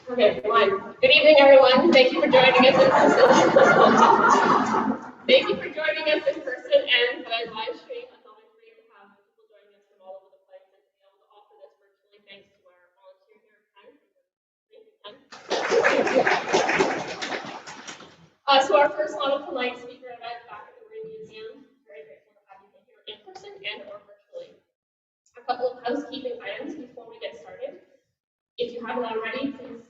Okay, one. Good evening, everyone. Thank you for joining us in person. Thank you for joining us in person and by live stream. It's always great to have people joining us from all over the place and to be able to offer this virtually thanks to our volunteer here at Ken. So our first Nautical Night speaker event back at the Marine Museum. Very grateful to have you here in person and or virtually. A couple of housekeeping items before we get started. If you haven't already, please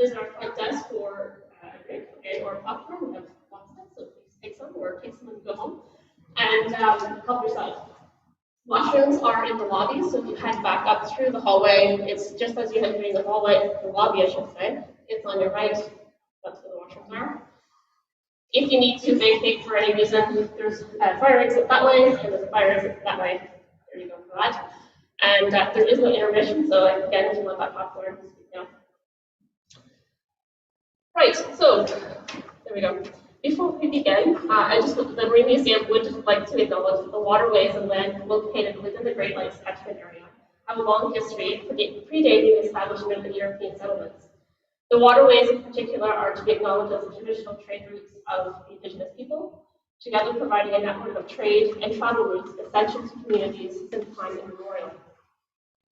visit our front desk for a drink and or popcorn. We have lots of it, so please take some or take some and go home. And help yourself. Washrooms are in the lobby, so if you head back up through the hallway, it's just as you head through the hallway, the lobby, I should say. It's on your right. That's where the washrooms are. If you need to vacate for any reason, there's a fire exit that way, and there's a fire exit that way. There you go for that. And there is no intermission, so again, if you want that popcorn, you know. Right, so there we go. Before we begin, the Marine Museum would just like to acknowledge that the waterways and land located within the Great Lakes catchment area have a long history predating the establishment of the European settlements. The waterways in particular are to be acknowledged as the traditional trade routes of the Indigenous people, together providing a network of trade and travel routes essential to communities since time immemorial.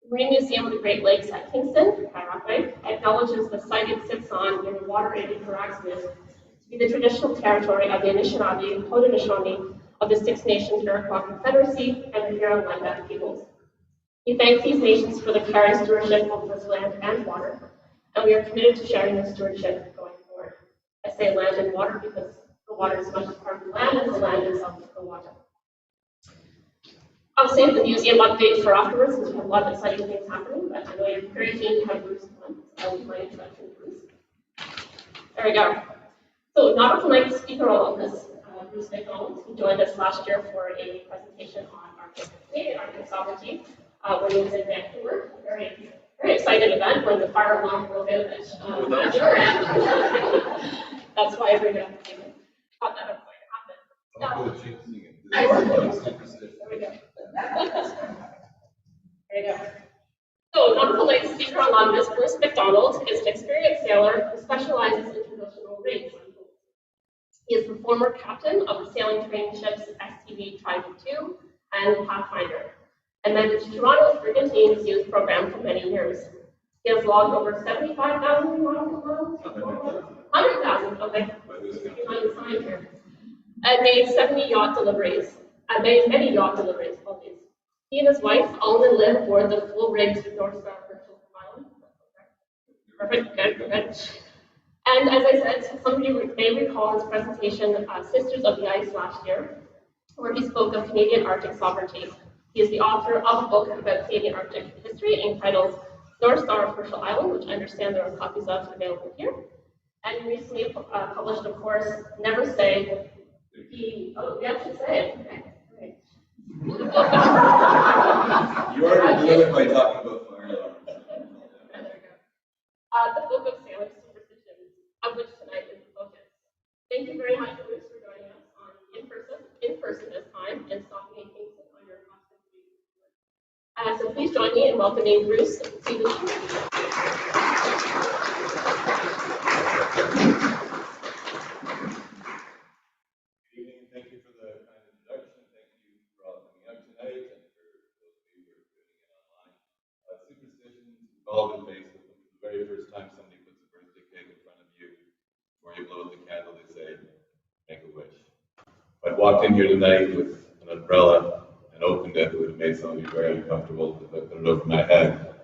The Marine Museum of the Great Lakes at Kingston, Kairapwe, acknowledges the site it sits on and the water it interacts with to be the traditional territory of the Anishinaabe, Haudenosaunee of the Six Nations Iroquois Confederacy and the Huron-Wendat peoples. We thank these nations for the care and stewardship of this land and water, and we are committed to sharing this stewardship going forward. I say land and water because the water is much part of the land as the land itself is the water. I'll save the museum update for afterwards because we have a lot of exciting things happening, but I know you're very keen to have Bruce come on, so I'll do my introduction to Bruce. There we go. So Nautical Night speaker alumnus, Bruce Macdonald, who joined us last year for a presentation on Canadian Arctic sovereignty when he was in Vancouver. Very exciting event when the fire alarm broke out at That's why I bring it up. Thought that was going to happen. There we go. There you go. So, Nautical Night speaker alumnus Bruce Macdonald is an experienced sailor who specializes in traditional rigs. He is the former captain of the sailing training ships STV Trident II and Pathfinder, and managed Toronto's brigantine youth program for many years. He has logged over 75,000 nautical miles, 100,000. Okay, behind the sign here, and made 70 yacht deliveries. Made many yacht deliveries. He and his wife own and live aboard the full-rigged North Star Virtual Island. Perfect, good. And as I said, some of you may recall his presentation, Sisters of the Ice, last year, where he spoke of Canadian Arctic sovereignty. He is the author of a book about Canadian Arctic history entitled North Star Virtual Island, which I understand there are copies of available here. And he recently published, of course, Never Say. We actually say it. Okay. You already blew it by talking about fire alarms. There we go. The book of Sailor Superstitions, of which tonight is the focus. Thank you very much, Bruce, for joining us on in person this time, and stopping in Kingston on your constant week. So please join me in welcoming Bruce to the show. Thank you for the kind introduction. Thank you for all coming out tonight, and for those of you who are tuning in online. Superstitions, we've all been faced with them. The very first time somebody puts a birthday cake in front of you, before you blow out the candle, they say, make a wish. If I'd walked in here tonight with an umbrella and opened it, it would have made some of you very uncomfortable. If I put it over my head,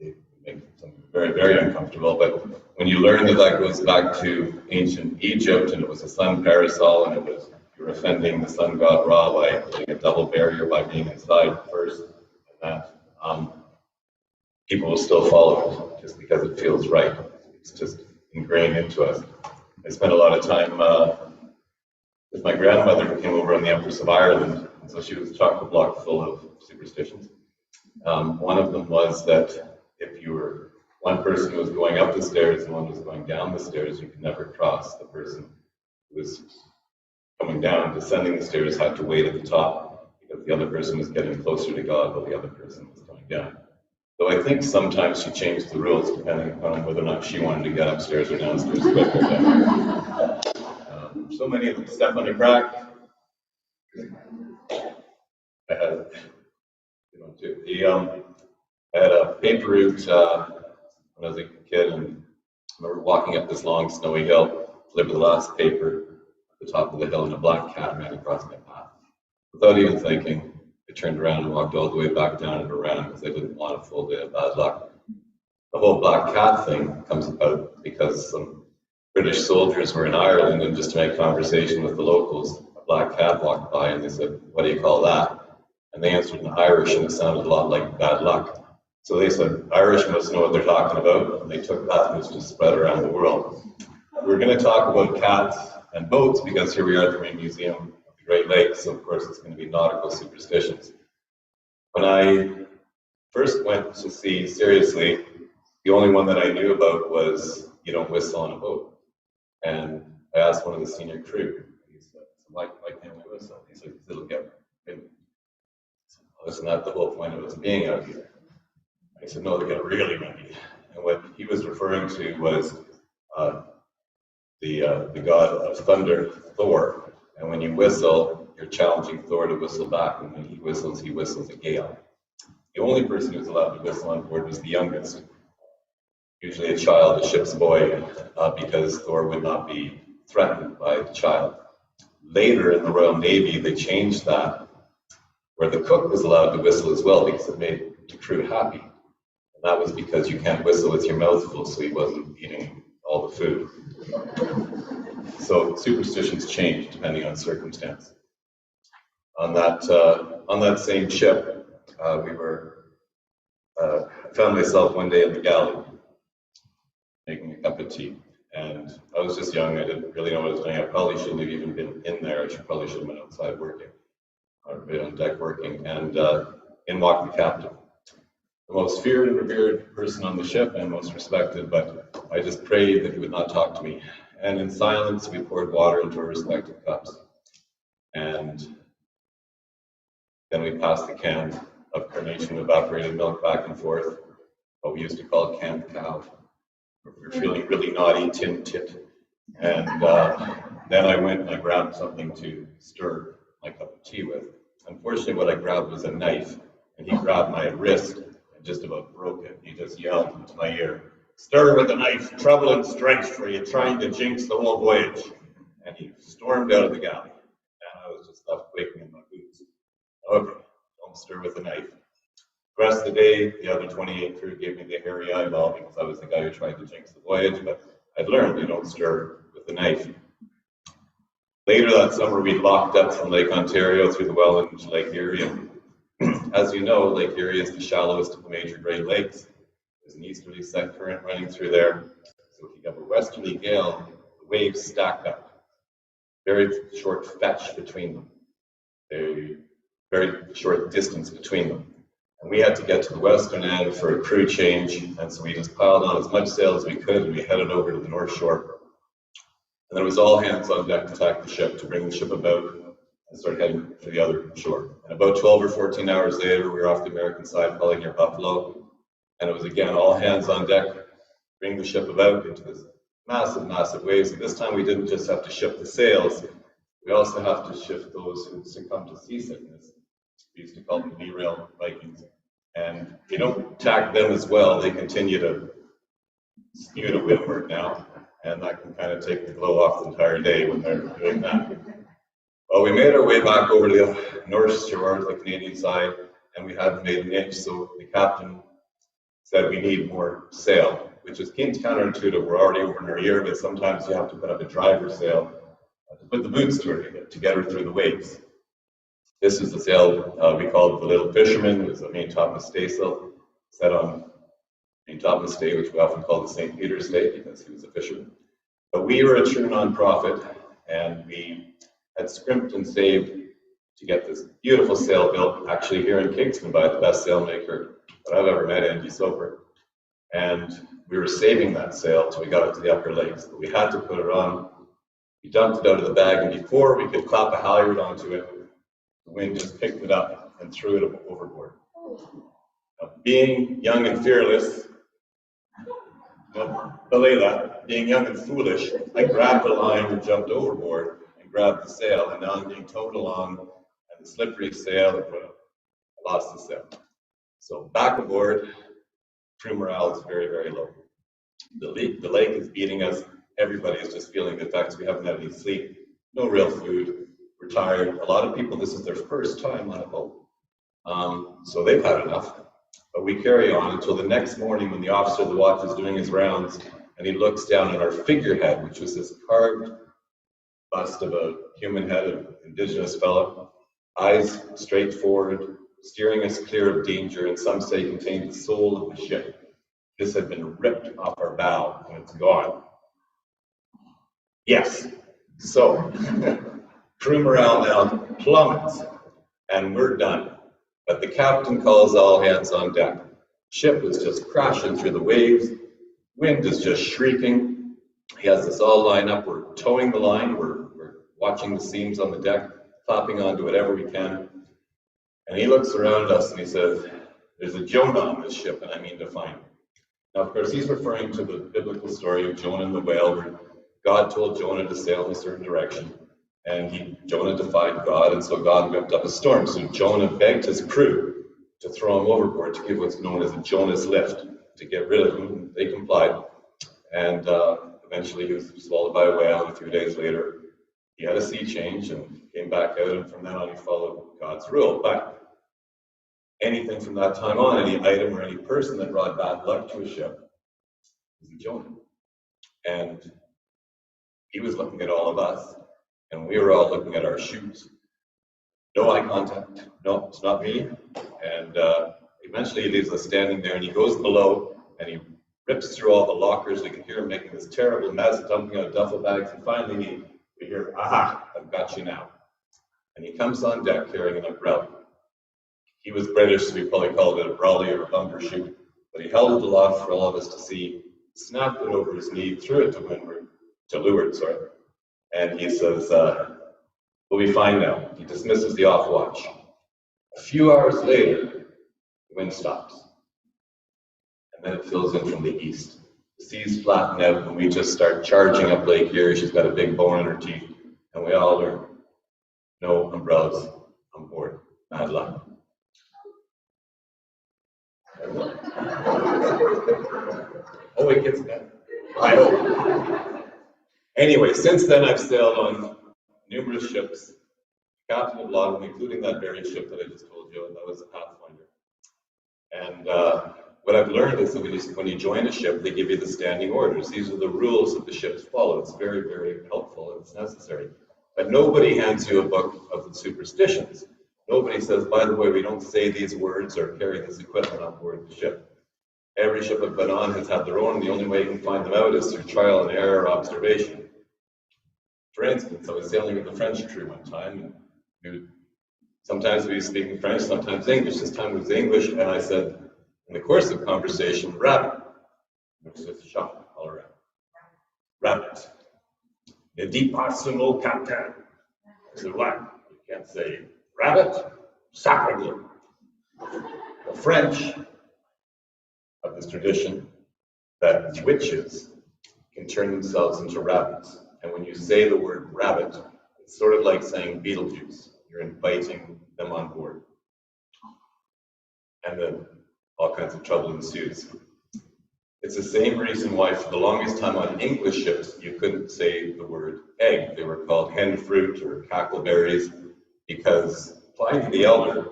it would make some of you very, very uncomfortable. But when you learn that that goes back to ancient Egypt, and it was a sun parasol, and it was you're offending the sun god Ra by putting a double barrier by being inside first, and that people will still follow it just because it feels right. It's just ingrained into us. I spent a lot of time with my grandmother, who came over on the Empress of Ireland, and so she was a chocolate block full of superstitions. One of them was that if you were one person who was going up the stairs and one was going down the stairs, you could never cross. The person who was coming down, descending the stairs, had to wait at the top because the other person was getting closer to God while the other person was coming down. Though I think sometimes she changed the rules depending upon whether or not she wanted to get upstairs or downstairs quicker. So many of them step on a crack. I had, I had a paper route when I was a kid, and I remember walking up this long snowy hill, delivered the last paper at the top of the hill, and a black cat ran across my path. Without even thinking, I turned around and walked all the way back down and around because I didn't want a full day of bad luck. The whole black cat thing comes about because some British soldiers were in Ireland, and just to make conversation with the locals, a black cat walked by and they said, "What do you call that?" And they answered in Irish, and it sounded a lot like bad luck. So they said, Irish must know what they're talking about, and they took that and it's just spread around the world. We're going to talk about cats and boats because here we are at the Marine Museum of the Great Lakes, so of course it's going to be nautical superstitions. When I first went to sea seriously, the only one that I knew about was you don't whistle on a boat. And I asked one of the senior crew, he said, why can't we whistle? He said, because it'll get wind. Isn't that the whole point of us being out here? I said, no, they get really windy. And what he was referring to was the god of thunder, Thor. And when you whistle, you're challenging Thor to whistle back. And when he whistles a gale. The only person who was allowed to whistle on board was the youngest, usually a child, a ship's boy, because Thor would not be threatened by the child. Later in the Royal Navy, they changed that, where the cook was allowed to whistle as well because it made the crew happy. And that was because you can't whistle with your mouth full, so he wasn't eating all the food. So superstitions change depending on circumstance. On that same ship, I found myself one day in the galley making a cup of tea. And I was just young, I didn't really know what I was doing. I probably shouldn't have even been in there. Probably should have been outside working, or been on deck working. And in walked the captain. The most feared and revered person on the ship and most respected, but I just prayed that he would not talk to me. And in silence, we poured water into our respective cups. And then we passed the can of carnation evaporated milk back and forth, what we used to call canned cow. We were feeling really naughty, tin tit. And then I went and I grabbed something to stir my cup of tea with. Unfortunately, what I grabbed was a knife, and he grabbed my wrist and just about broke it. He just yelled into my ear, "Stir with a knife, trouble and strife, for you trying to jinx the whole voyage." And he stormed out of the galley, and I was just left quaking in my boots. Okay, don't stir with a knife. The rest of the day, the other 28 crew gave me the hairy eyeball because I was the guy who tried to jinx the voyage, but I'd learned you don't stir with a knife. Later that summer, we locked up from Lake Ontario through the Welland to Lake Erie. As you know, Lake Erie is the shallowest of the major Great Lakes. There's an easterly set current running through there. So if you have a westerly gale, the waves stack up. Very short fetch between them. Very short distance between them. And we had to get to the western end for a crew change, and so we just piled on as much sail as we could, and we headed over to the North Shore. And then it was all hands on deck to tack the ship, to bring the ship about and start heading to the other shore. And about 12 or 14 hours later, we were off the American side, calling near Buffalo, and it was again all hands on deck, bring the ship about into this massive, massive waves. And this time we didn't just have to shift the sails, we also have to shift those who succumb to seasickness. We used to call them derailed Vikings. And you don't tack them as well, they continue to skew to windward now, and that can kind of take the glow off the entire day when they're doing that. Well, we made our way back over to the North Shore, the Canadian side, and we hadn't made an inch, so the captain said we need more sail, which is counterintuitive. We're already over in our ear, but sometimes you have to put up a driver's sail to put the boots through it to get her through the waves. This is the sail we called the Little Fisherman. It was a main topmast staysail set on main topmast stay, which we often call the St. Peter's Day because he was a fisherman. But we were a true nonprofit, and we had scrimped and saved to get this beautiful sail built, actually here in Kingston by the best sailmaker that I've ever met, Andy Soper. And we were saving that sail till we got it to the Upper Lakes, but we had to put it on. We dumped it out of the bag, and before we could clap a halyard onto it, the wind just picked it up and threw it overboard. Being young and fearless, Balela, being young and foolish, I grabbed the line and jumped overboard and grabbed the sail, and now I'm being towed along and the slippery sail, I lost the sail. So back aboard, crew morale is very, very low. The lake is beating us. Everybody is just feeling the effects. We haven't had any sleep, no real food. We're tired. A lot of people, this is their first time on a boat. So they've had enough. But we carry on until the next morning when the officer of the watch is doing his rounds and he looks down at our figurehead, which was this carved bust of a human head, an indigenous fellow, eyes straight forward, steering us clear of danger, and some say contained the soul of the ship. This had been ripped off our bow and it's gone. Yes. So, crew morale now plummets and we're done. But the captain calls all hands on deck. Ship is just crashing through the waves. Wind is just shrieking. He has us all lined up. We're towing the line. We're watching the seams on the deck, clapping onto whatever we can. And he looks around us and he says, there's a Jonah on this ship and I mean to find him. Now, of course, he's referring to the biblical story of Jonah and the whale, where God told Jonah to sail in a certain direction. And Jonah defied God, and so God whipped up a storm. So Jonah begged his crew to throw him overboard to give what's known as a Jonah's lift, to get rid of him. They complied. And eventually he was swallowed by a whale, and a few days later he had a sea change and came back out, and from then on he followed God's rule. But anything from that time on, any item or any person that brought bad luck to a ship was a Jonah. And he was looking at all of us. And we were all looking at our shoes. No eye contact. No, it's not me. And eventually he leaves us standing there and he goes below and he rips through all the lockers. We can hear him making this terrible mess, dumping out duffel bags. And finally we hear, aha, I've got you now. And he comes on deck carrying an umbrella. He was British, so we probably called it a brolly or a bumper shoot. But he held it aloft for all of us to see, snapped it over his knee, threw it to leeward. And he says, we'll be fine now. He dismisses the off watch. A few hours later, the wind stops. And then it fills in from the east. The seas flatten out and we just start charging up Lake Erie. She's got a big bone in her teeth. And we all learn, no umbrellas on board. Bad luck. Oh, it gets better. I hope. Anyway, since then I've sailed on numerous ships, captain of a lot of them, including that very ship that I just told you, that was a Pathfinder. And what I've learned is that when you join a ship, they give you the standing orders. These are the rules that the ships follow. It's very, very helpful and it's necessary. But nobody hands you a book of the superstitions. Nobody says, by the way, we don't say these words or carry this equipment on board the ship. Every ship I've been on has had their own. The only way you can find them out is through trial and error observation. For instance, I was sailing with the French crew one time, and sometimes we were speaking French, sometimes English. This time it was English, and I said, in the course of conversation, rabbit, which is a shop all around. Rabbit. Ne dis pas ce mot, captain. I said, what? You can't say rabbit? Sacre bleu. The French have this tradition that witches can turn themselves into rabbits. And when you say the word rabbit, it's sort of like saying Beetlejuice. You're inviting them on board. And then all kinds of trouble ensues. It's the same reason why for the longest time on English ships, you couldn't say the word egg. They were called hen fruit or cackleberries because Pliny the Elder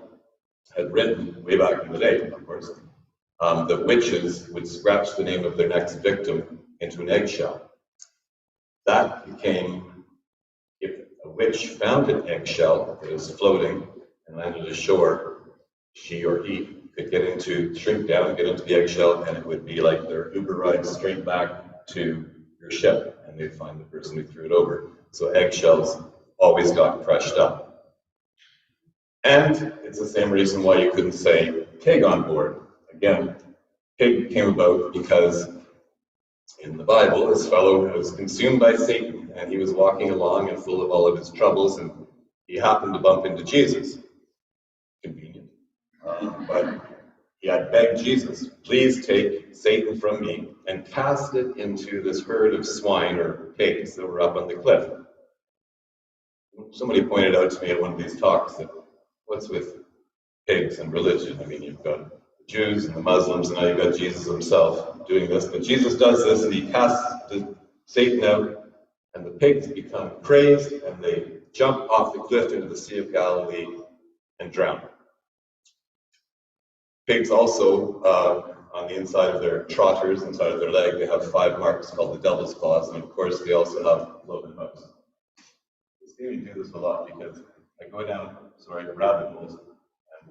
had written, way back in the day, of course, that witches would scratch the name of their next victim into an eggshell. That became, if a witch found an eggshell that was floating and landed ashore, she or he could shrink down and get into the eggshell, and it would be like their Uber ride straight back to your ship, and they'd find the person who threw it over. So eggshells always got crushed up. And it's the same reason why you couldn't say pig on board. Again, pig came about because in the Bible, this fellow was consumed by Satan, and he was walking along and full of all of his troubles, and he happened to bump into Jesus. Convenient. But he had begged Jesus, please take Satan from me and cast it into this herd of swine or pigs that were up on the cliff. Somebody pointed out to me at one of these talks that what's with pigs and religion? I mean, you've got the Jews and the Muslims, and now you've got Jesus himself doing this. But Jesus does this, and he casts Satan out, and the pigs become crazed, and they jump off the cliff into the Sea of Galilee and drown. Pigs also, on the inside of their trotters, inside of their leg, they have 5 marks called the devil's claws, and of course they also have loben hooves. I see me do this a lot because I go down, rabbit holes,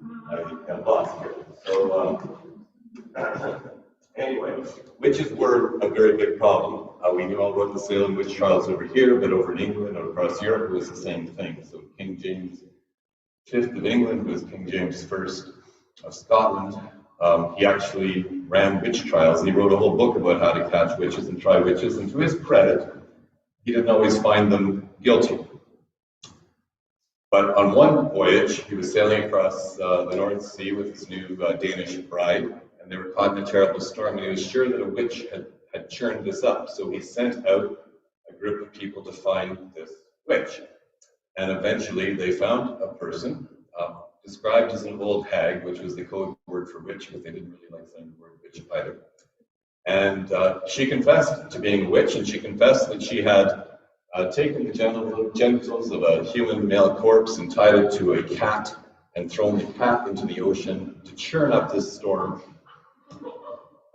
and I get lost here. So, anyway, witches were a very big problem. We all wrote the Salem witch trials over here, but over in England and across Europe, it was the same thing. So King James V of England was King James I of Scotland. He actually ran witch trials, and he wrote a whole book about how to catch witches and try witches, and to his credit, he didn't always find them guilty. But on one voyage, he was sailing across the North Sea with his new Danish bride, and they were caught in a terrible storm, and he was sure that a witch had churned this up. So he sent out a group of people to find this witch. And eventually they found a person described as an old hag, which was the code word for witch, but they didn't really like saying the word witch either. And she confessed to being a witch, and she confessed that she had taken the genitals of a human male corpse and tied it to a cat and thrown the cat into the ocean to churn up this storm.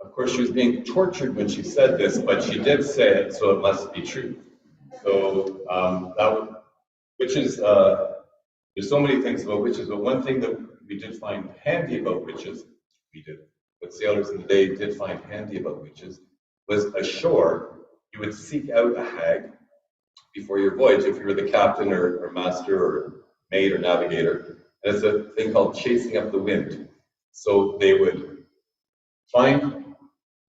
Of course, she was being tortured when she said this, but she did say it, so it must be true. So witches, there's so many things about witches, but one thing that we did find handy about witches, what sailors in the day did find handy about witches, was ashore, you would seek out a hag before your voyage, if you were the captain or master or mate or navigator. And it's a thing called chasing up the wind. So they would find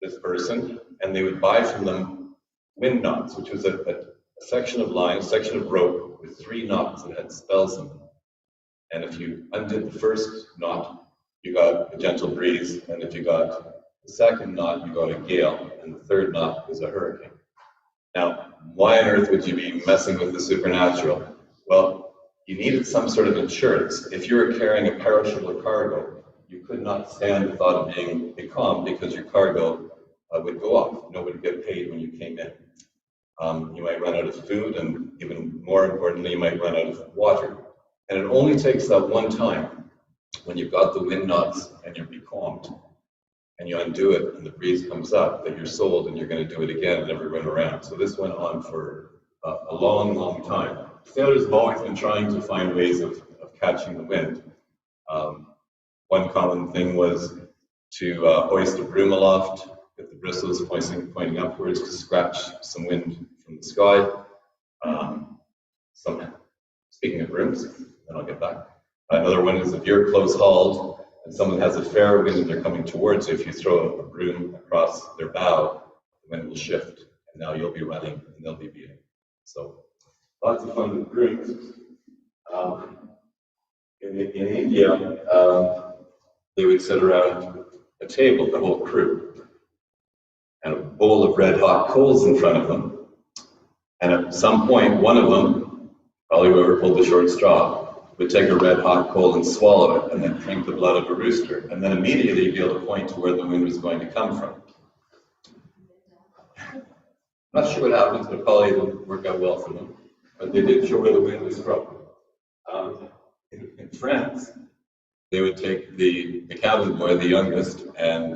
this person, and they would buy from them wind knots, which was a section of line, a section of rope with 3 knots that had spells in them. And if you undid the first knot, you got a gentle breeze, and if you got the second knot, you got a gale, and the third knot was a hurricane. Now, why on earth would you be messing with the supernatural? Well, you needed some sort of insurance. If you were carrying a perishable cargo, you could not stand the thought of being becalmed because your cargo would go off. Nobody would get paid when you came in. You might run out of food, and even more importantly, you might run out of water. And it only takes that one time when you've got the wind knots and you're becalmed, and you undo it and the breeze comes up, that you're sold and you're going to do it again and never run around. So this went on for a long, long time. Sailors have always been trying to find ways of catching the wind. One common thing was to hoist a broom aloft, get the bristles pointing upwards to scratch some wind from the sky. Speaking of brooms, then I'll get back. Another one is if you're close-hauled and someone has a fair wind and they're coming towards you, if you throw a broom across their bow, the wind will shift, and now you'll be running and they'll be beating. So lots of fun with brooms. In India, they would sit around a table, the whole crew, and a bowl of red-hot coals in front of them. And at some point, one of them, probably whoever pulled the short straw, would take a red-hot coal and swallow it, and then drink the blood of a rooster, and then immediately be able to point to where the wind was going to come from. Not sure what happens, but probably didn't work out well for them. But they did show where the wind was from. In France, they would take the cabin boy, the youngest, and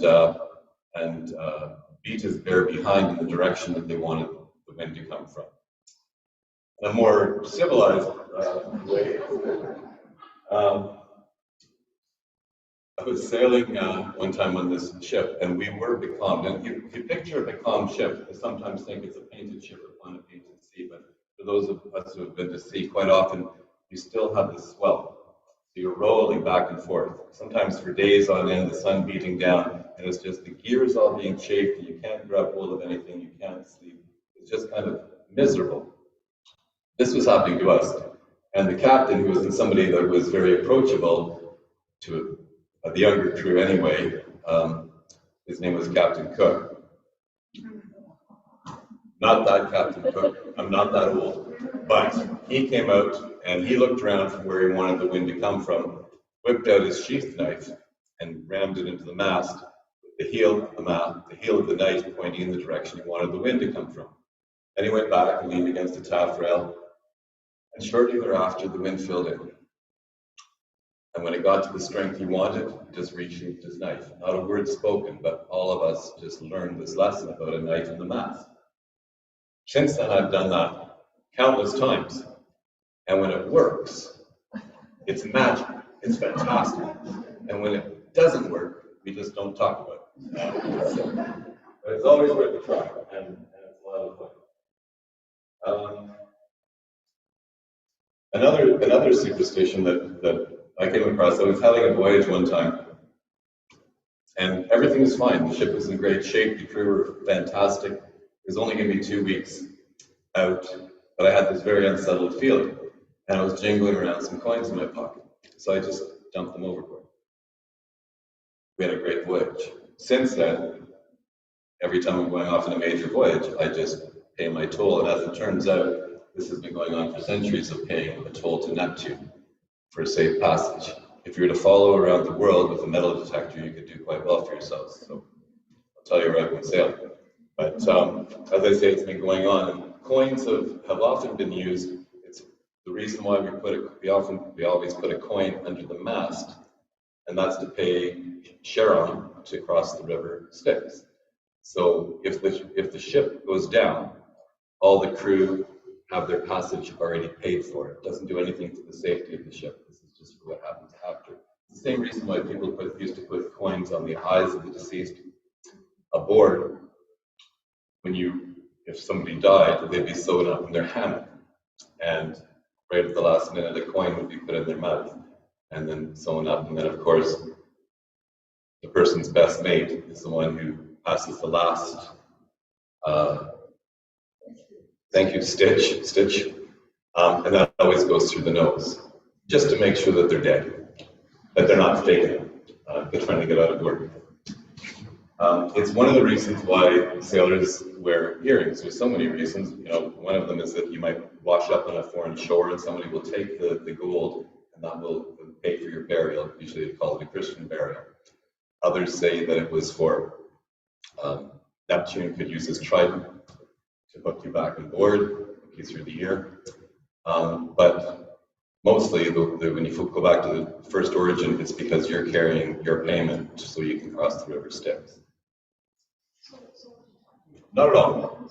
beat his bare behind in the direction that they wanted the wind to come from. In a more civilized way, I was sailing one time on this ship, and we were becalmed. And if you picture a becalmed ship, I sometimes think it's a painted ship upon a painted sea, but for those of us who have been to sea, quite often you still have the swell. So you're rolling back and forth, sometimes for days on end, the sun beating down, and it's just the gears all being chafed, and you can't grab hold of anything, you can't sleep. It's just kind of miserable. This was happening to us. And the captain, who was somebody that was very approachable to the younger crew anyway. His name was Captain Cook. Not that Captain Cook. I'm not that old. But he came out and he looked around from where he wanted the wind to come from, whipped out his sheath knife and rammed it into the mast with the heel of the knife pointing in the direction he wanted the wind to come from. Then he went back and leaned against the taffrail, and shortly thereafter the wind filled in. And when it got to the strength he wanted, he just resheathed his knife. Not a word spoken, but all of us just learned this lesson about a knife in the mast. Since then, I've done that countless times. And when it works, it's magic. It's fantastic. And when it doesn't work, we just don't talk about it. But it's always worth a try, and it's a lot of fun. Another superstition that I came across, I was having a voyage one time, and everything was fine. The ship was in great shape, the crew were fantastic. It was only going to be 2 weeks out, but I had this very unsettled feeling, and I was jingling around some coins in my pocket, so I just dumped them overboard. We had a great voyage. Since then, every time I'm going off on a major voyage, I just pay my toll, and as it turns out, this has been going on for centuries of paying a toll to Neptune for a safe passage. If you were to follow around the world with a metal detector, you could do quite well for yourselves. So I'll tell you where I've been sailing. But as I say, it's been going on, and coins have often been used. It's the reason why we always put a coin under the mast, and that's to pay Charon to cross the river Styx. So if the ship goes down, all the crew have their passage already paid for. It doesn't do anything to the safety of the ship. This is just for what happens after. It's the same reason why people used to put coins on the eyes of the deceased aboard. If somebody died, they'd be sewn up in their hammock, and right at the last minute, a coin would be put in their mouth and then sewn up, and then of course, the person's best mate is the one who passes the last. Thank you, stitch. And that always goes through the nose, just to make sure that they're dead, that they're not faking it. They're trying to get out of work. It's one of the reasons why sailors wear earrings. There's so many reasons. One of them is that you might wash up on a foreign shore and somebody will take the gold and that will pay for your burial. Usually they call it a Christian burial. Others say that it was for Neptune could use his trident to hook you back on board, hook you through the ear. But mostly, when you go back to the first origin, it's because you're carrying your payment so you can cross the river Styx. Not at all.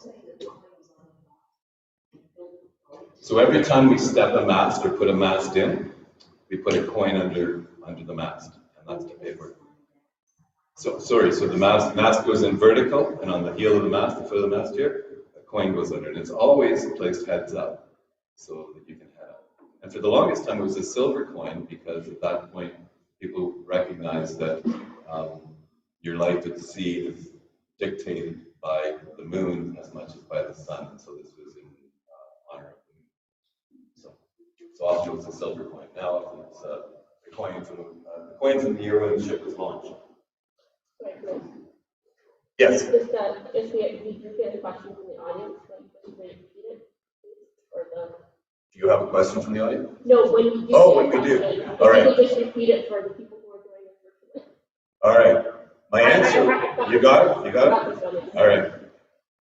So every time we step a mast or put a mast in, we put a coin under the mast, and that's to pay for it. So the mast goes in vertical, and on the heel of the mast, the foot of the mast here, a coin goes under, and it's always placed heads up, so that you can head up. And for the longest time, it was a silver coin, because at that point, people recognized that your life at sea is dictated by the moon as much as by the sun, and so this was in honor of the moon. So often it was a silver coin. Now often it's the coins in the year when the ship was launched. Yes. If we do get a question from the audience, can we repeat it? Do you have a question from the audience? No, when we do. Oh, when we do. All right. Can we just repeat it for the people who are doing it? All right. My answer. You got it? All right.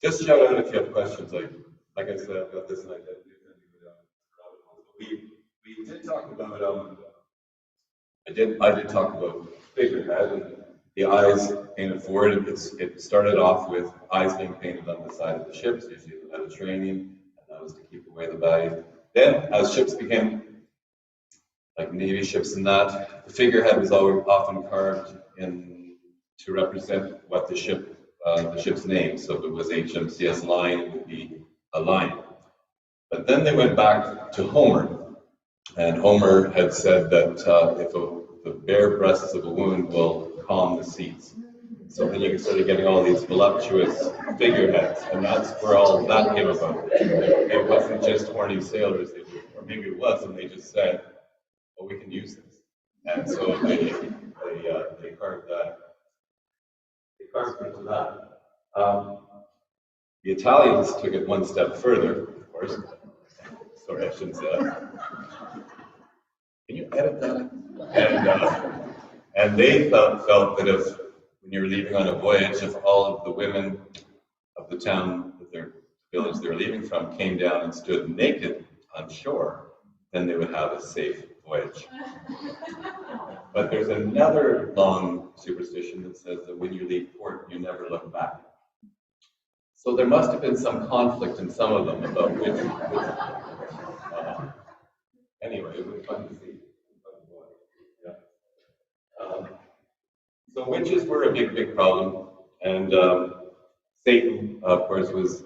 Just shout out if you have questions. Like I said, I've got this and I did. We did talk about. I did talk about figurehead and the eyes painted forward. It started off with eyes being painted on the side of the ships, usually in the Mediterranean, and that was to keep away the baddies. Then, as ships became like Navy ships and that, the figurehead was often carved in to represent what the ship's name. So if it was HMCS Lion, it would be a lion. But then they went back to Homer, and Homer had said that the bare breasts of a wound will calm the seas. So then you started getting all these voluptuous figureheads, and that's where all that came about. It wasn't just horny sailors, or maybe it was, and they just said, "Oh, we can use this." And so they carved that. They carved into that. The Italians took it one step further, of course. Sorry, I shouldn't say that. Can you edit that? And they felt that if, when you were leaving on a voyage, if all of the women of the town, their village they were leaving from, came down and stood naked on shore, then they would have a safe voyage. But there's another long superstition that says that when you leave port, you never look back. So there must have been some conflict in some of them about which anyway, it was fun to see. Yeah. So witches were a big problem, and Satan, of course, was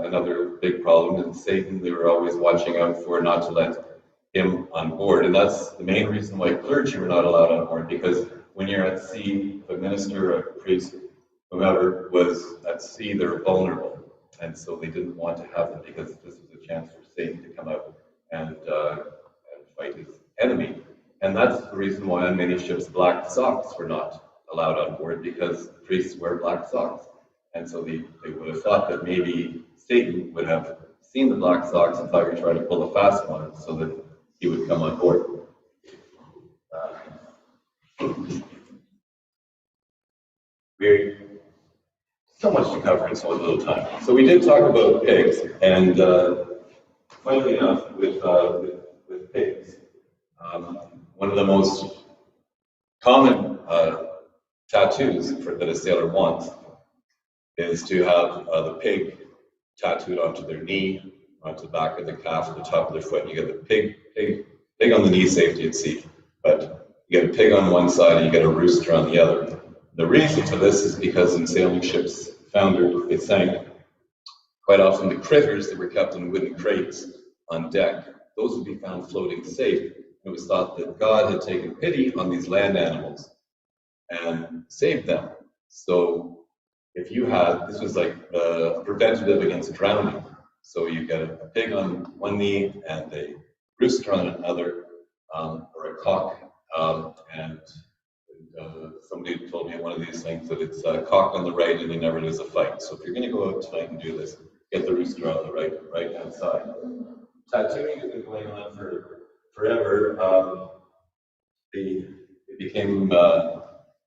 another big problem. And Satan, they were always watching out for not to let him on board, and that's the main reason why clergy were not allowed on board. Because when you're at sea, if a minister, a priest, whomever was at sea, they're vulnerable, and so they didn't want to have them because this was a chance for Satan to come out and fight his enemy. And that's the reason why on many ships black socks were not allowed on board, because priests wear black socks. And so they would have thought that maybe Satan would have seen the black socks and thought you were trying to pull a fast one so that he would come on board. So much to cover in so little time. So we did talk about pigs, and funnily enough, with pigs, one of the most common tattoos that a sailor wants is to have the pig tattooed onto their knee, onto the back of the calf, the top of their foot. You get the pig on the knee, safety at sea, but you get a pig on one side and you get a rooster on the other. The reason for this is because in sailing ships foundered, they sank, quite often the critters that were kept in wooden crates on deck, those would be found floating safe. It was thought that God had taken pity on these land animals and saved them. So if you had, this was like preventative against drowning. So you get a pig on one knee and a rooster on another, or a cock, and somebody told me one of these things that it's a cock on the right and you never lose a fight. So if you're going to go out tonight and do this, get the rooster on the right hand side. Tattooing has been going on for forever. It became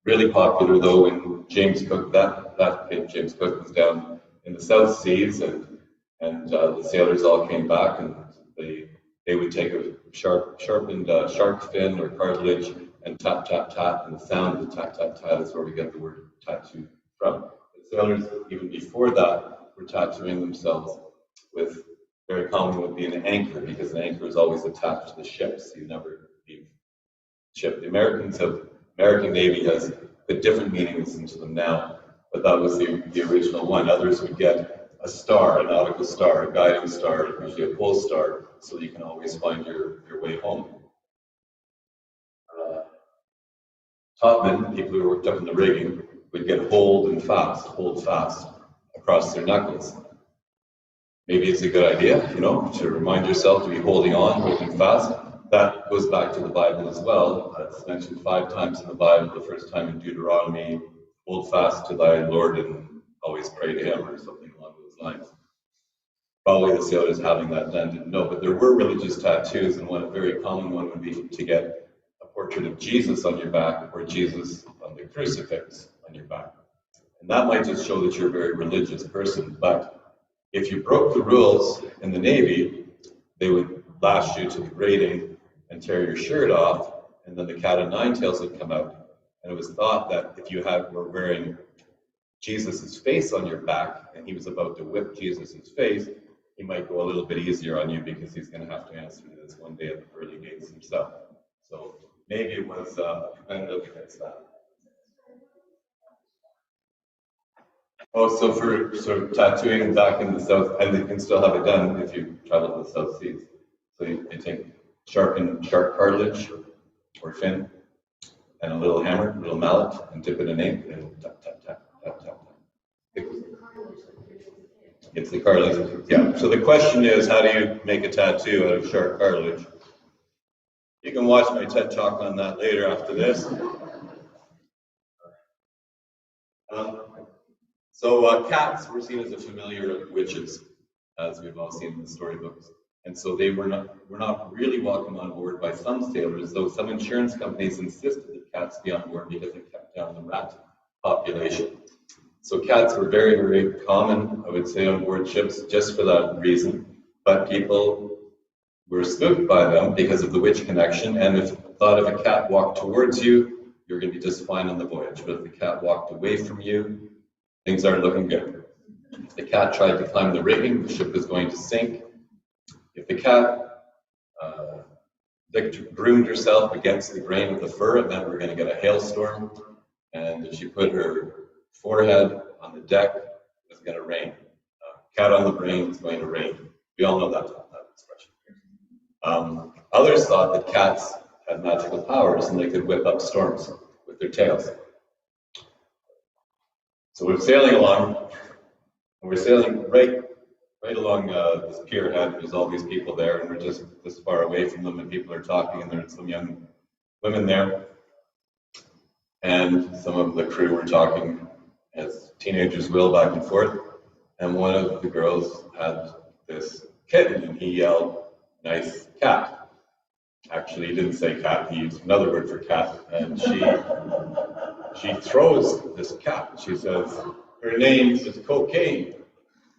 really popular though when James Cook, that kid James Cook, was down in the South Seas, and the sailors all came back, and they would take a sharpened shark fin or cartilage and tap, tap, tap, and the sound of the tap, tap, tap is where we get the word tattoo from. The sailors, even before that, were tattooing themselves with, very common would be an anchor, because an anchor is always attached to the ship, so you never leave the ship. The American Navy has put different meanings into them now, but that was the original one. Others would get a star, a nautical star, a guiding star, usually a pole star, so you can always find your way home. Topmen, people who worked up in the rigging, would get hold fast across their knuckles. Maybe it's a good idea, to remind yourself to be holding on, holding fast. That goes back to the Bible as well. It's mentioned 5 times in the Bible. The first time in Deuteronomy, hold fast to thy Lord and always pray to him, or something along those lines. Probably the sailors having that done didn't know, but there were religious tattoos, and one very common one would be to get a portrait of Jesus on your back, or Jesus on the crucifix on your back. And that might just show that you're a very religious person, but if you broke the rules in the Navy, they would lash you to the grating and tear your shirt off, and then the cat o' nine tails would come out. And it was thought that if you were wearing Jesus' face on your back, and he was about to whip Jesus' face, he might go a little bit easier on you, because he's going to have to answer to this one day at the pearly gates himself. So maybe it was preventative against that. Oh, so for tattooing back in the South, and they can still have it done if you travel to the South Seas. So you take sharpened shark cartilage or fin and a little hammer, a little mallet, and dip it in ink and tap, tap, tap, tap, tap, tap. It's the cartilage, yeah. So the question is, how do you make a tattoo out of shark cartilage? You can watch my TED Talk on that later after this. So cats were seen as a familiar of witches, as we've all seen in the storybooks. And so they were not really welcome on board by some sailors, though some insurance companies insisted that cats be on board because it kept down the rat population. So cats were very, very common, I would say, on board ships just for that reason. But people were spooked by them because of the witch connection, and thought if a cat walked towards you, you're going to be just fine on the voyage. But if the cat walked away from you, things aren't looking good. If the cat tried to climb the rigging, the ship was going to sink. If the cat groomed herself against the grain of the fur, it meant we're going to get a hailstorm. And if she put her forehead on the deck, it was going to rain. Cat on the brain is going to rain. We all know that expression. Others thought that cats had magical powers and they could whip up storms with their tails. So we're sailing along, and we're sailing right along this pier head. There's all these people there, and we're just this far away from them, and people are talking, and there's some young women there. And some of the crew were talking, as teenagers will, back and forth. And one of the girls had this kitten, and he yelled, "Nice cat." Actually, he didn't say cat, he used another word for cat. And she throws this cat. She says, her name is Cocaine.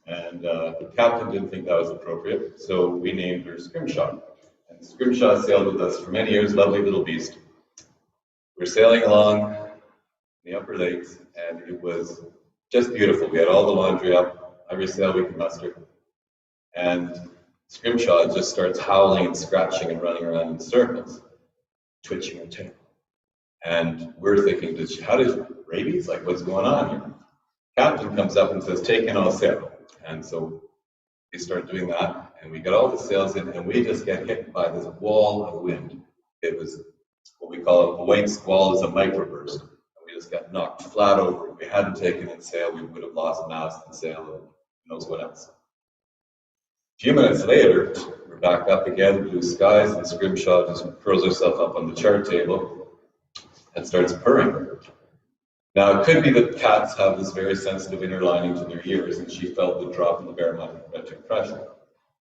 And the captain didn't think that was appropriate, so we named her Scrimshaw. And Scrimshaw sailed with us for many years, lovely little beast. We're sailing along the upper lakes, and it was just beautiful. We had all the laundry up, every sail we could muster. And Scrimshaw just starts howling and scratching and running around in circles, twitching her tail. And we're thinking, how did rabies? Like, what's going on here? Captain comes up and says, "Take in all sail." And so we start doing that, and we get all the sails in, and we just get hit by this wall of wind. It was what we call a white squall, is a microburst. And we just got knocked flat over. If we hadn't taken in sail, we would have lost mast and sail, and who knows what else. A few minutes later, we're back up again, blue skies, and Scrimshaw just curls herself up on the chart table and starts purring. Now, it could be that cats have this very sensitive inner lining to their ears, and she felt the drop in the barometric pressure.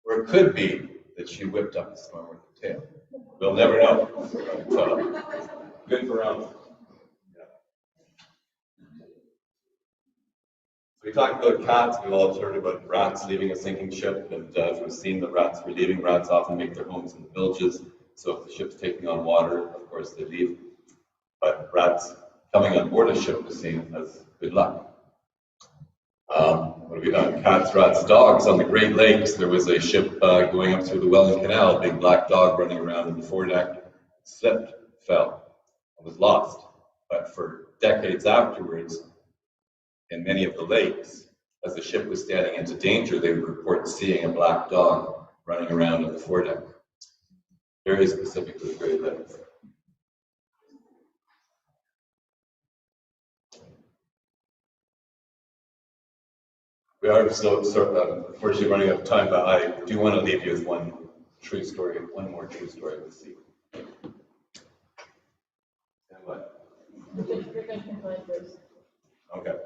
Or it could be that she whipped up a storm with her tail. We'll never know. Good for us. We talked about cats. We've all heard about rats leaving a sinking ship, and we've seen the rats were leaving. Rats often make their homes in the villages, so if the ship's taking on water, of course they leave. But rats coming on board a ship was seen as good luck. What have we done? Cats, rats, dogs. On the Great Lakes, there was a ship going up through the Welland Canal, a big black dog running around in the foredeck, slipped, fell, and was lost. But for decades afterwards, in many of the lakes, as the ship was standing into danger, they would report seeing a black dog running around on the foredeck. Very specific to the Great Lakes. We are unfortunately running out of time, but I do want to leave you with one more true story of the sea. And what? Okay.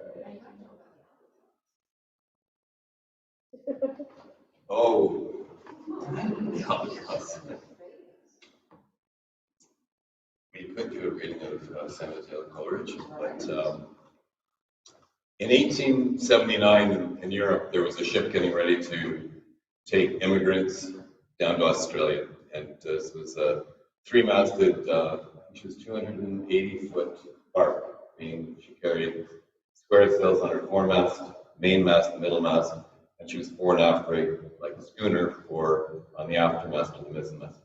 Oh. We could do a reading of San Mateo Coleridge, but in 1879 in Europe, there was a ship getting ready to take immigrants down to Australia, and this was a three-masted, which was 280-foot bark. Meaning she carried square sails on her foremast, main mast, middle mast, and she was fore and aft rigged like a schooner, or on the aftermast or the mizzenmast.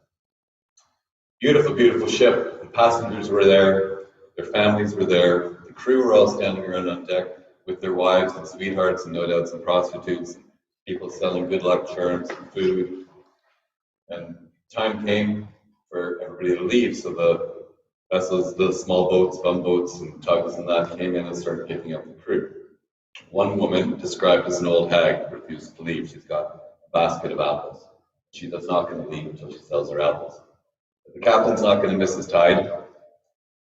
Beautiful, beautiful ship. The passengers were there, their families were there, the crew were all standing around on deck with their wives and sweethearts and no doubt some prostitutes, people selling good luck charms and food. And time came for everybody to leave, so the vessels, the small boats, bumboats, and tugs and that came in and started picking up the crew. One woman, described as an old hag, refused to leave. She's got a basket of apples. She's not going to leave until she sells her apples. But the captain's not going to miss his tide,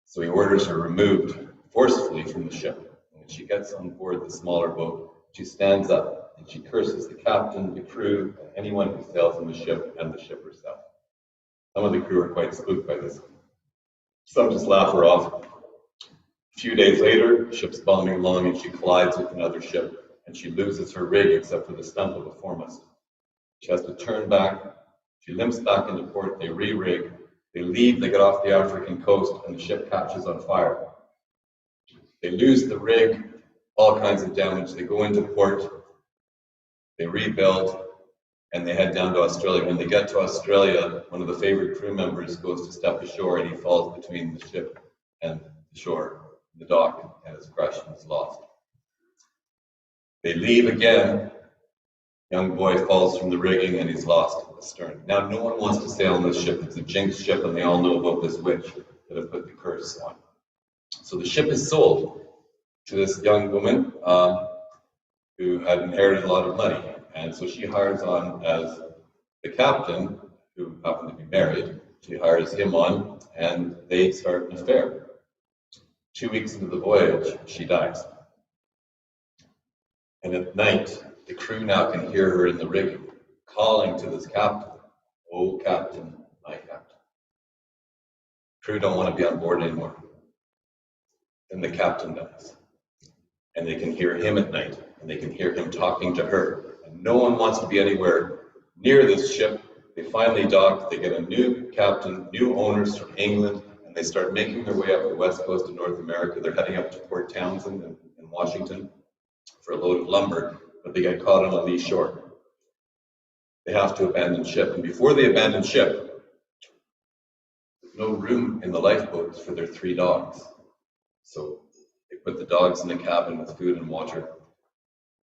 so he orders her removed forcefully from the ship. and she gets on board the smaller boat. She stands up and she curses the captain, the crew, and anyone who sails on the ship, and the ship herself. Some of the crew are quite spooked by this. Some just laugh her off. A few days later, the ship's bombing along and she collides with another ship, and she loses her rig except for the stump of a foremast. She has to turn back. She limps back into port. They re-rig. They leave. They get off the African coast, and the ship catches on fire. They lose the rig, all kinds of damage. They go into port. They rebuild, and they head down to Australia. When they get to Australia, one of the favorite crew members goes to step ashore, and he falls between the ship and the shore, the dock, and is crushed and is lost. They leave again. Young boy falls from the rigging and he's lost at the stern. Now, no one wants to sail on this ship. It's a jinx ship, and they all know about this witch that have put the curse on. So the ship is sold to this young woman who had inherited a lot of money. And so she hires on as the captain, who happened to be married. She hires him on, and they start an affair. 2 weeks into the voyage, she dies. And at night, the crew now can hear her in the rigging, calling to this captain, "Oh, captain, my captain." Crew don't want to be on board anymore. Then the captain dies. And they can hear him at night, and they can hear him talking to her. And no one wants to be anywhere near this ship. They finally dock, they get a new captain, new owners from England, and they start making their way up the west coast of North America. They're heading up to Port Townsend in Washington for a load of lumber, but they get caught on a lee shore. They have to abandon ship, and before they abandon ship, there's no room in the lifeboats for their 3 dogs. So they put the dogs in the cabin with food and water,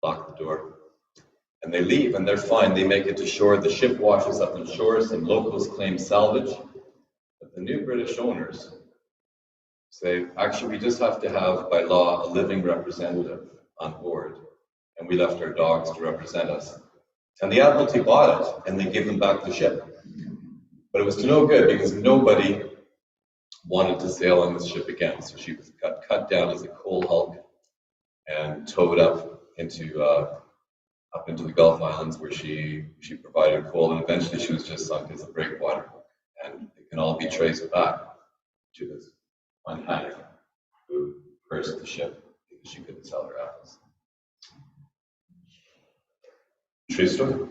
lock the door, and they leave, and they're fine. They make it to shore. The ship washes up on shore. Some locals claim salvage, but the new British owners say, actually, we just have to have, by law, a living representative on board, and we left our dogs to represent us. And the Admiralty bought it, and they gave them back the ship. But it was to no good, because nobody wanted to sail on this ship again. So she got cut down as a coal hulk and towed up into the Gulf Islands, where she provided coal, and eventually she was just sunk as a breakwater. And it can all be traced back to this one hag who cursed the ship because she couldn't sell her apples. True story.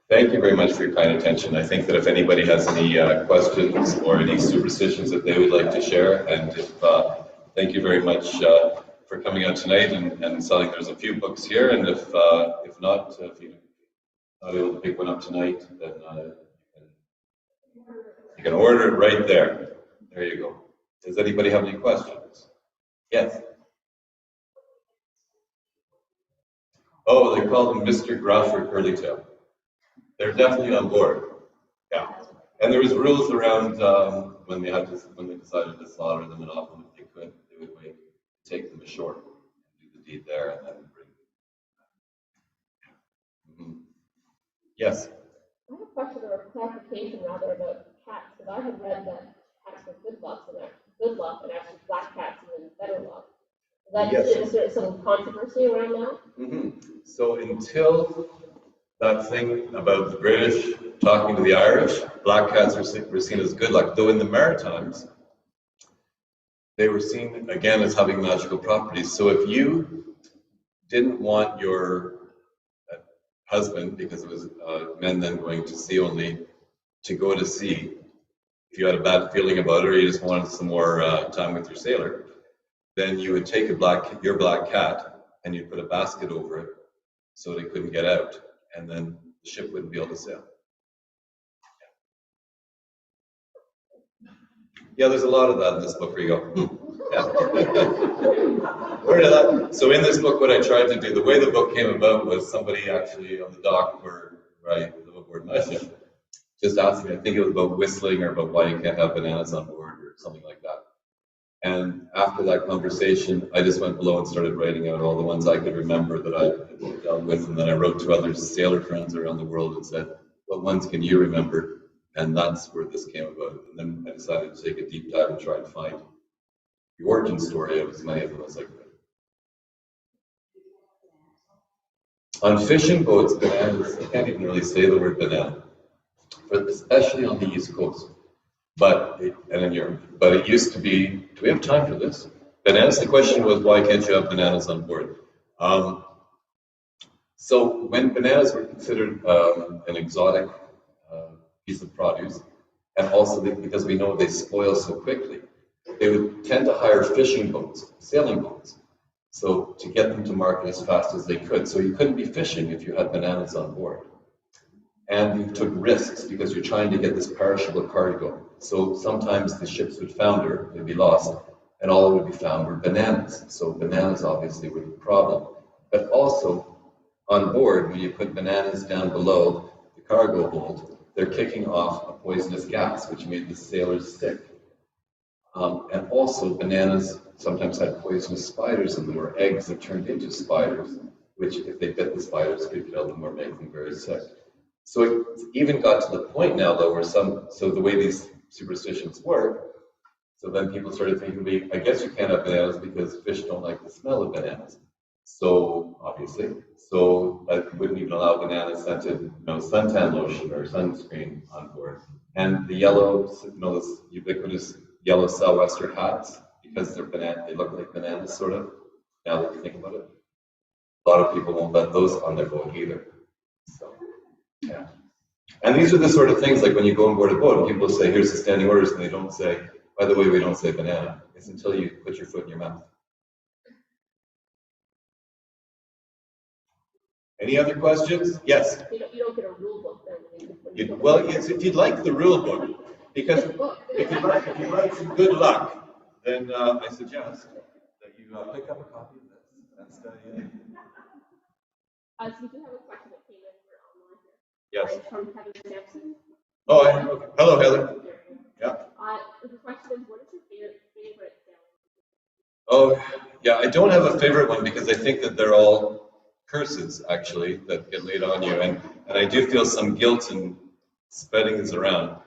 Thank you very much for your kind attention. I think that if anybody has any questions or any superstitions that they would like to share, and thank you very much for coming out tonight and selling. There's a few books here, and if not, if you're not able to pick one up tonight, then you can order it right there. There you go. Does anybody have any questions? Yes. Oh, they call them Mr. Gruff or Curlytail. They're definitely on board. Yeah. And there was rules around when they decided to slaughter them, and often if they could, they would wait, take them ashore, do the deed there, and then bring them. Mm-hmm. Yes. I have a question or a clarification rather about cats, because I had read that cats were good luck and actually black cats even better luck. Is there some controversy around that? Mm-hmm. So until that thing about the British talking to the Irish, black cats were seen as good luck, though in the Maritimes, they were seen again as having magical properties. So if you didn't want your husband, because it was men then going to sea only, to go to sea, if you had a bad feeling about it, or you just wanted some more time with your sailor, then you would take your black cat and you'd put a basket over it so they couldn't get out, and then the ship wouldn't be able to sail. Yeah, there's a lot of that in this book where you go, Yeah. Where did that? So in this book, what I tried to do, the way the book came about was somebody actually on the dock where I live aboard my ship just asked me, I think it was about whistling or about why you can't have bananas on board or something like that. And after that conversation, I just went below and started writing out all the ones I could remember that I had dealt with, and then I wrote to other sailor friends around the world and said, what ones can you remember? And that's where this came about. And then I decided to take a deep dive and try and find the origin story of as many of them as I could. On fishing boats, bananas, I can't even really say the word banana, but especially on the East Coast, and in Europe. But it used to be, do we have time for this? Bananas, the question was, why can't you have bananas on board? So when bananas were considered an exotic piece of produce, and also because we know they spoil so quickly, they would tend to hire fishing boats, sailing boats, so to get them to market as fast as they could. So you couldn't be fishing if you had bananas on board. And you took risks because you're trying to get this perishable cargo. So sometimes the ships would founder, they'd be lost, and all that would be found were bananas. So bananas obviously were the problem. But also, on board, when you put bananas down below the cargo hold, they're kicking off a poisonous gas, which made the sailors sick. And also, bananas sometimes had poisonous spiders in them, or eggs that turned into spiders, which, if they bit the spiders, could kill them or make them very sick. So it even got to the point now, though, where so the way these superstitions work, so then people started thinking, I guess you can't have bananas because fish don't like the smell of bananas. So, obviously, you wouldn't even allow banana-scented, suntan lotion or sunscreen on board. And the yellow, this ubiquitous yellow sou'wester hats, because they look like bananas, sort of, now that you think about it. A lot of people won't let those on their boat either. So, yeah. And these are the sort of things, like when you go on board a boat, and people say, here's the standing orders, and they don't say, by the way, we don't say banana. It's until you put your foot in your mouth. Any other questions? Yes? You don't get a rule book then. Well, yes, if you'd like the rule book, because if you'd like some good luck, then I suggest that you pick up a copy of this and study it. So we do have a question that came in for online here. Yes. It's from Heather Sampson. Oh, okay. Hello, Heather. Yeah. The question is, what is your favorite sailing? Oh, yeah, I don't have a favorite one because I think that they're all curses, actually, that get laid on you. And I do feel some guilt in spreading this around.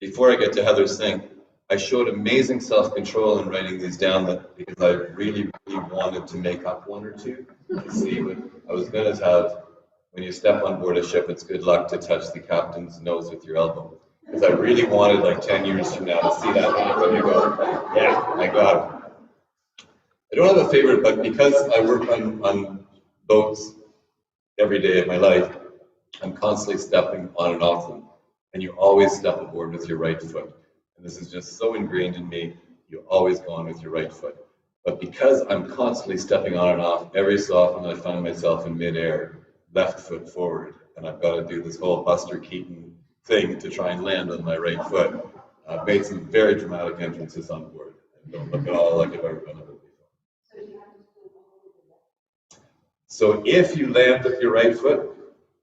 Before I get to Heather's thing, I showed amazing self-control in writing these down because I really, really wanted to make up one or two to see what I was going to have. When you step on board a ship, it's good luck to touch the captain's nose with your elbow. Because I really wanted, like 10 years from now, to see that when you go, yeah, I got it. I don't have a favorite, but because I work on boats every day of my life, I'm constantly stepping on and off them. And you always step aboard with your right foot. And this is just so ingrained in me, you always go on with your right foot. But because I'm constantly stepping on and off, every so often I find myself in midair, left foot forward, and I've got to do this whole Buster Keaton thing to try and land on my right foot. I've made some very dramatic entrances on board. And don't look at all like I've ever done it before. So if you land with your right foot,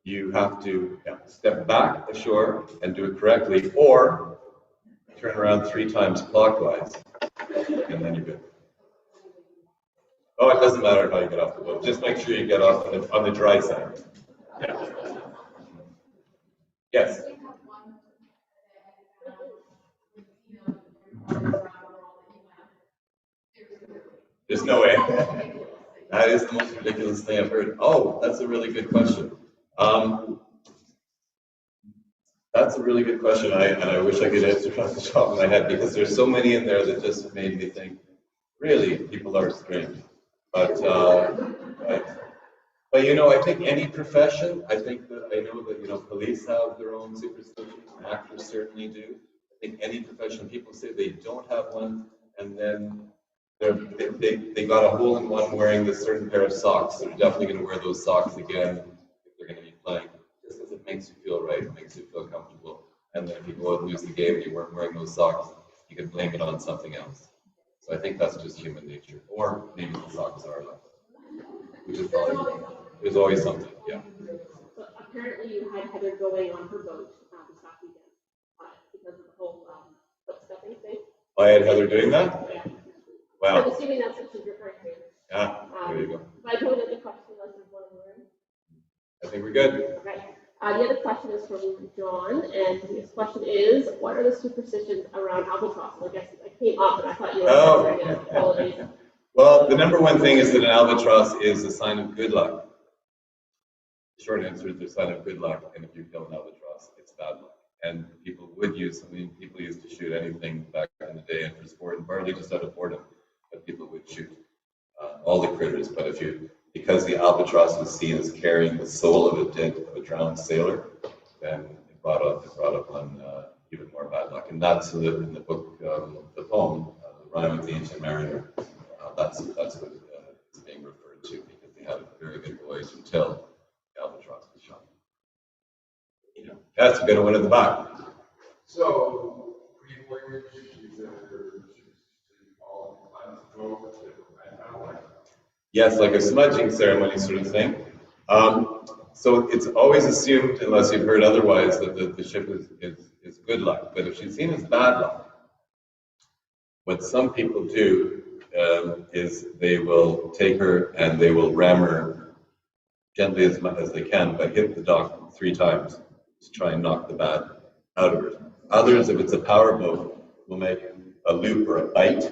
you have to step back ashore and do it correctly, or turn around 3 times clockwise, and then you're good. Oh, it doesn't matter how you get off the boat. Just make sure you get off on the dry side. Yeah. Yes? There's no way. That is the most ridiculous thing I've heard. Oh, that's a really good question. That's a really good question, and I wish I could answer it off the top of my head, because there's so many in there that just made me think, really, people are strange. But I think any profession, I know that, police have their own superstitions, actors certainly do. I think any profession, people say they don't have one, and then they got a hole in one wearing this certain pair of socks. They're definitely going to wear those socks again if they're going to be playing. Just because it makes you feel right, it makes you feel comfortable. And then if you go out and lose the game and you weren't wearing those socks, you can blame it on something else. So I think that's just human nature. Or maybe the socks are like that. Which is probably, there's always something, yeah. So apparently you had Heather going on her boat this past weekend because of the whole foot-stepping thing. I had Heather doing that? Yeah. Wow. I'm assuming that's what she's referring to. Yeah, there you go. But I told her the question was one in the room. I think we're good. Okay. The other question is from John, and his question is, what are the superstitions around albatross? Well, I guess I came up, and I thought you were Oh. answering it. Apologies. Well, the number one thing is that an albatross is a sign of good luck. The short answer is a sign of good luck, and if you kill an albatross, it's bad luck. And people would use, I mean, people used to shoot anything back in the day and for sport, and partly just out of boredom, but people would shoot all the critters. But if you, because the albatross was seen as carrying the soul of a drowned sailor, then it brought up on even more bad luck. And that's in the book, the poem, The Rime of the Ancient Mariner. That's what is being referred to, because they had a very good voyage until the albatross was shot. You know, that's a good one at the back. So, pre-voyage, Yes, like a smudging ceremony sort of thing. So it's always assumed, unless you've heard otherwise, that the ship is good luck. But if she's seen as bad luck, what some people do is they will take her and they will ram her gently as much as they can, but hit the dock 3 times to try and knock the bad out of her. Others, if it's a powerboat, will make a loop or a bite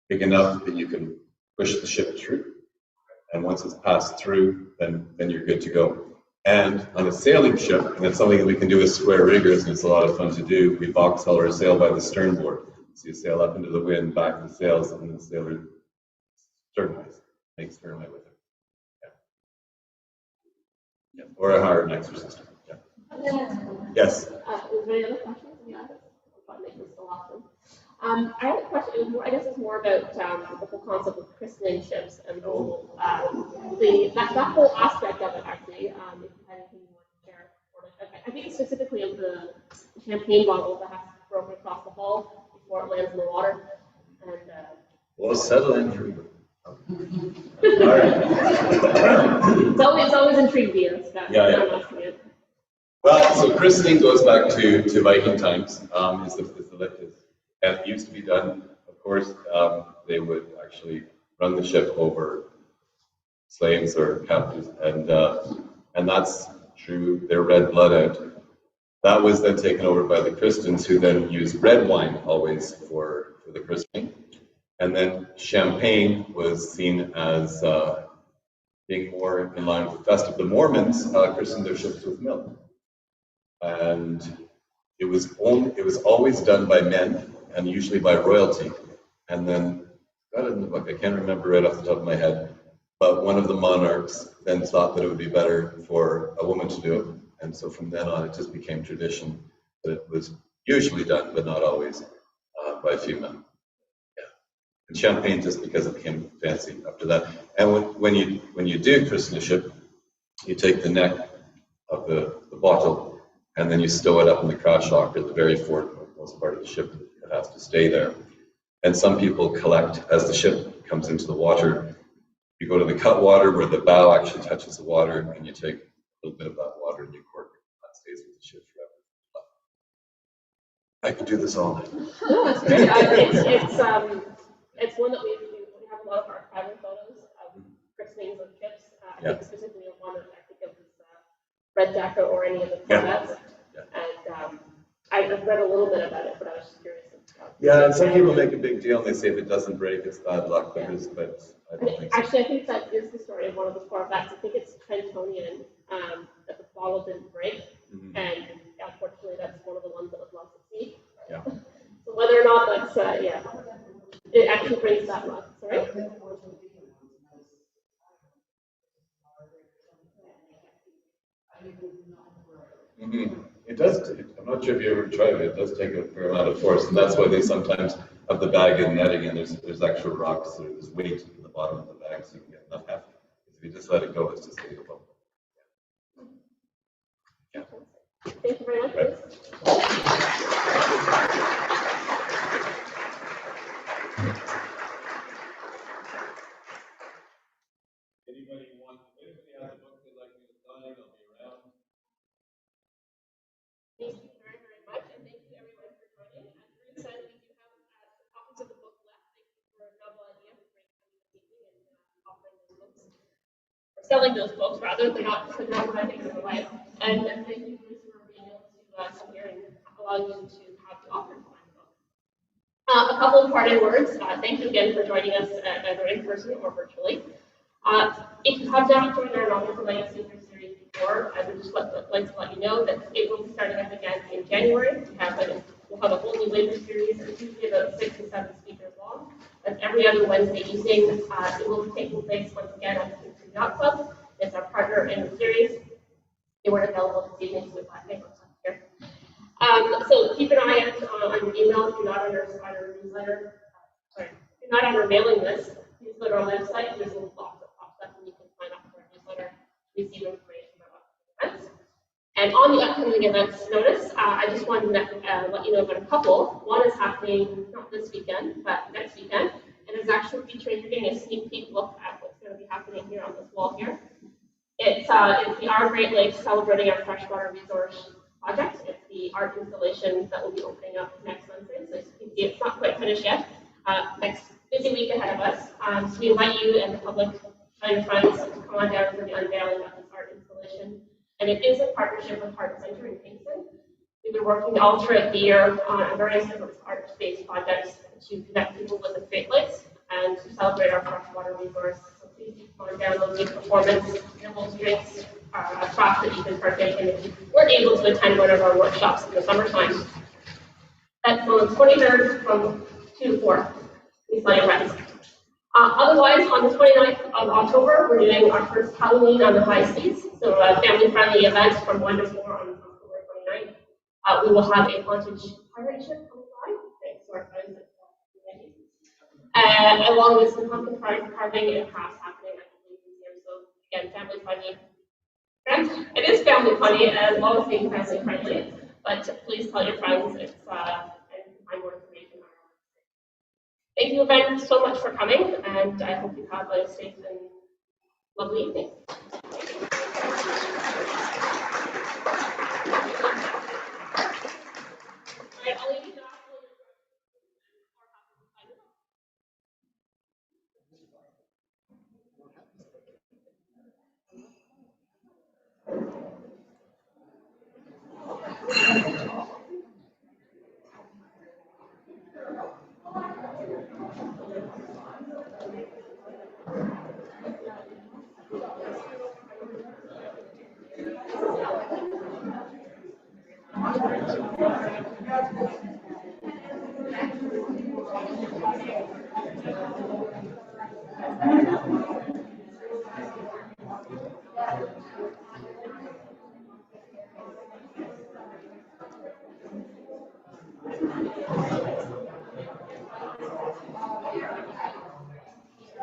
big enough that you can push the ship through. And once it's passed through, then you're good to go. And on a sailing ship, and it's something that we can do as square riggers, and it's a lot of fun to do, we box hull our sail by the sternboard. So you sail up into the wind, back the sails, and the sailor sternwise, makes sternway with it. Yeah. Or a hard extra system. Yeah. Yes. Is there any other questions in the audience? I'll make this so awesome. I have a question. I guess it's more about the whole concept of christening ships and the whole, that whole aspect of it. Actually, if you had anything you want to share, I think specifically of the champagne bottle that has to be broken across the hull before it lands in the water. And Well, settle in for you. All right. It's always intrigued me. Yeah. Well, so christening goes back to Viking times. And it used to be done, of course, they would actually run the ship over slaves or captives, and that's drew their red blood out. That was then taken over by the Christians, who then used red wine always for the christening. And then champagne was seen as being more in line with the festive. The Mormons christened their ships with milk. And it was always done by men, and usually by royalty. And then, got it in the book, I can't remember right off the top of my head, but one of the monarchs then thought that it would be better for a woman to do it. And so from then on, it just became tradition that it was usually done, but not always, by a female. Yeah. And champagne, just because it became fancy after that. And when you do christen a ship, you take the neck of the bottle, and then you stow it up in the crash lock, or the very foremost part of the ship. It has to stay there. And some people collect, as the ship comes into the water, you go to the cutwater where the bow actually touches the water, and you take a little bit of that water and you cork it. That stays with the ship forever. I could do this all night. No, it's great. It's one that we have a lot of archival photos of christenings of ships. I think specifically of one that I think of this Red Jacket or any of the corvettes. And I've read a little bit about it, but I was just curious. Yeah, and some people make a big deal and they say if it doesn't break, it's bad luck. But I don't think so. Actually, I think that is the story of one of the corvettes. I think it's Trentonian, that the bottle didn't break. Mm-hmm. And unfortunately, that's one of the ones that was lost at sea. Yeah. So whether or not that's, it actually brings that luck. Sorry? Mm-hmm. It does. I'm not sure if you ever tried it. It does take a fair amount of force, and that's why they sometimes have the bag and netting, and there's actual rocks. There's weight in the bottom of the bag, so you can get enough heft. If you just let it go, it's just going to go. Yeah. Thank you very much. Right. Anybody has a book they'd like me to sign? I'll be around. Thank you very, very much, and thank you everyone for joining. As Bruce said, we do have copies of the book left. Thank you for a double idea for great coming this evening and offering those books, or selling those books rather. They're not taking them away. And thank you, Bruce, for being able to come here and allowing you to have the offer to find the book. A couple of parting words. Thank you again for joining us either in person or virtually. If you have not joined our Nautical Super Series before, I would just like to let you know that it will be starting up again in January. We'll have a whole new labor series, and usually about 6 to 7 speakers long. That's every other Wednesday evening. It will be taking place once again at the Kingston Yacht Club. It's our partner in the series. They weren't available this evening, so they were here. So keep an eye out on your email if you're not on our newsletter. Sorry, if you're not on our mailing list, please go to our website. There's a little box that pops up and you can sign up for our newsletter, receive information about events. And on the upcoming events notice, I just wanted to let you know about a couple. One is happening not this weekend, but next weekend, and it's actually featuring, you're getting a sneak peek look at what's going to be happening here on this wall here. It's the Our Great Lakes Celebrating Our Freshwater Resource project. It's the art installation that will be opening up next Wednesday. So as you can see, it's not quite finished yet. Next busy week ahead of us. So we invite you and the public, tell your friends to come on down for the unveiling of this art installation. And it is a partnership with Heart Center in Kingston. We've been working all throughout the year on various different art-based projects to connect people with the Great Lakes and to celebrate our freshwater resource. So please come on down, there'll be performance, nibbles, drinks, a craft that you can partake in if you weren't able to attend one of our workshops in the summertime. That's on the 23rd from 2 to 4. Please tell your friends. Otherwise, on the 29th of October, we're doing our first Halloween on the high seas. So a family-friendly event from 1 to 4 on October 29th. We will have a haunted pirate ship coming by, thanks to our friends at along with some pumpkin carving and crafts happening at the museum. So again, family-friendly. It is family funny as well as being family friendly, but please tell your friends and find more information on our website. Thank you again so much for coming, and I hope you have a safe and lovely evening.